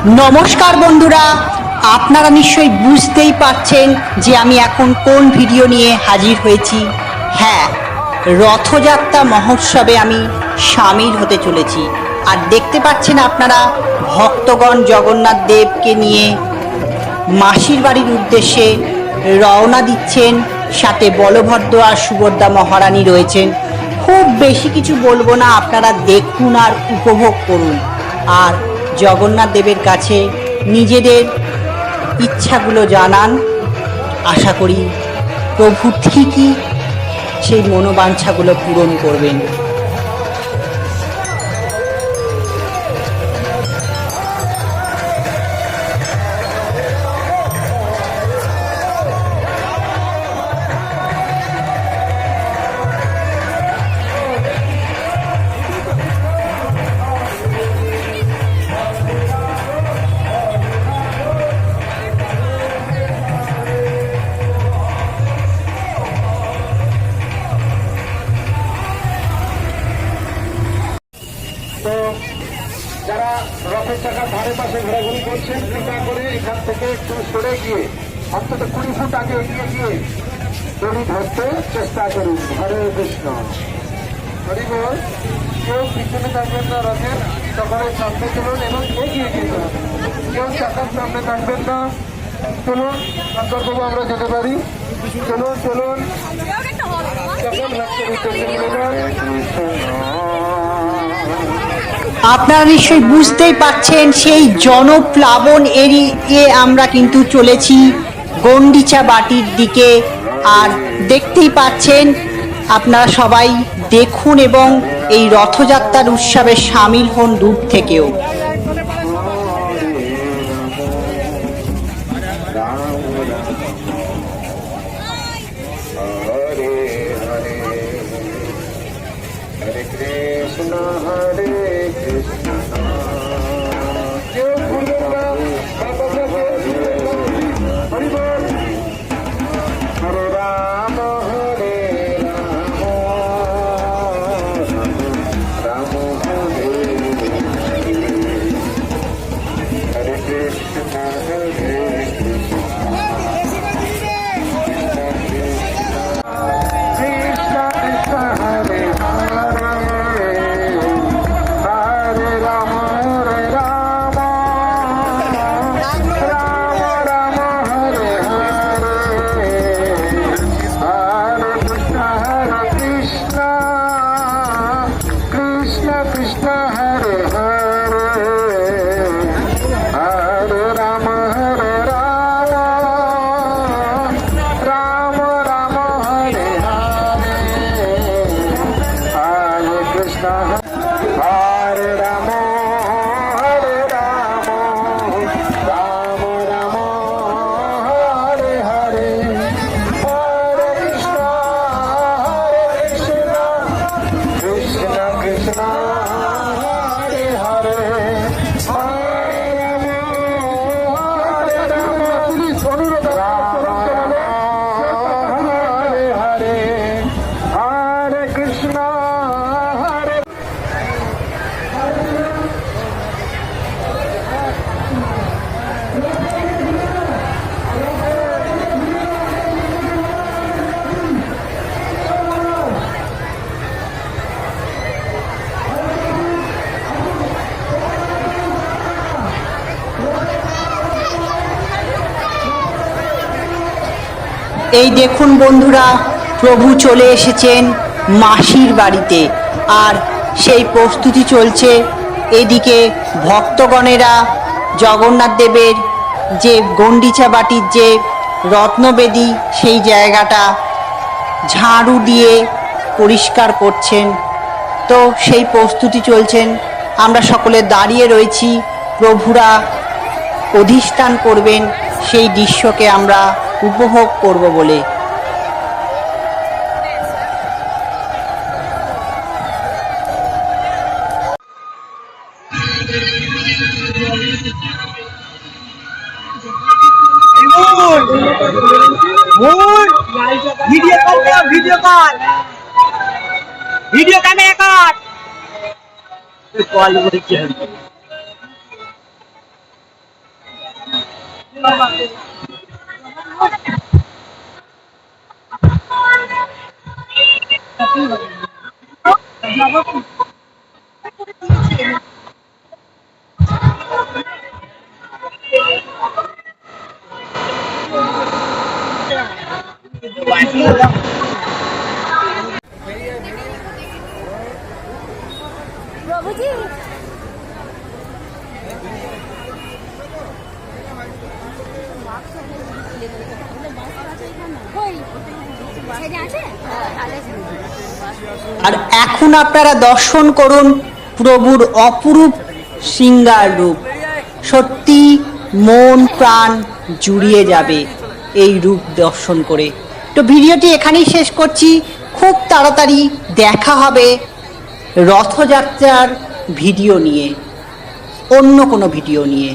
নমস্কার বন্ধুরা, আপনারা নিশ্চয়ই বুঝতেই পারছেন যে আমি এখন কোন ভিডিও নিয়ে হাজির হয়েছি। হ্যাঁ, রথযাত্রা মহোৎসবে আমি সামিল হতে চলেছি। আর দেখতে পাচ্ছেন আপনারা ভক্তগণ জগন্নাথ দেবকে নিয়ে মাসির বাড়ির উদ্দেশ্যে রওনা দিচ্ছেন। সাথে বলভদ্র আর সুভদ্রা মহারানী রয়েছেন। খুব বেশি কিছু বলবো না, আপনারা দেখুন আর উপভোগ করুন। আর জগন্নাথ দেবের কাছে নিজেদের ইচ্ছাগুলো জানান। আশা করি প্রভু ঠিকই সেই মনোবাঞ্ছাগুলো পূরণ করবেন। তো যারা রথের চাকার ধারে পাশে ঘোরাঘুরি করছেন, কৃপা করে এখান থেকে একটু সরে গিয়ে অন্তত 20 ফুট আগে এগিয়ে গিয়ে দড়ি ধরতে চেষ্টা করুন। হরে কৃষ্ণ। হরি বল। কেউ পিছনে থাকবেন না, রথের সকলের সামনে চলুন এবং এগিয়ে যেতে হবে। কেউ চাকার সামনে থাকবেন না। চলুন, সতর্কভাবে আমরা যেতে পারি। চলুন চলুন, সকল ভক্তের উদ্দেশ্যে আপনারা নিশ্চয়ই বুঝতেই পারছেন সেই জনপ্লাবন এরিয়ে আমরা কিন্তু চলেছি গন্ডিচা বাটির দিকে। আর দেখতেই পাচ্ছেন আপনারা সবাই দেখুন এবং এই রথযাত্রার উৎসবে সামিল হন দূর থেকেও। এই দেখুন বন্ধুরা, প্রভু চলে এসেছেন মাসির বাড়িতে। আর সেই প্রস্তুতি চলছে। এদিকে ভক্তগণেরা জগন্নাথ দেবের যে গন্ডিচা বাটির যে রত্নবেদী সেই জায়গাটা ঝাড়ু দিয়ে পরিষ্কার করছেন। তো সেই প্রস্তুতি চলছেন। আমরা সকলে দাঁড়িয়ে রয়েছি। প্রভুরা অধিষ্ঠান করবেন, সেই দৃশ্যকে আমরা উপভোগ করব বলে। Video call, video call, video camera call. প্রভুজি আর এখন আপনারা দর্শন করুন প্রভুর অপরূপ শৃঙ্গার রূপ। সত্যি মন প্রাণ জুড়িয়ে যাবে এই রূপ দর্শন করে। তো ভিডিওটি এখানেই শেষ করছি। খুব তাড়াতাড়ি দেখা হবে রথযাত্রার ভিডিও নিয়ে, অন্য কোনো ভিডিও নিয়ে।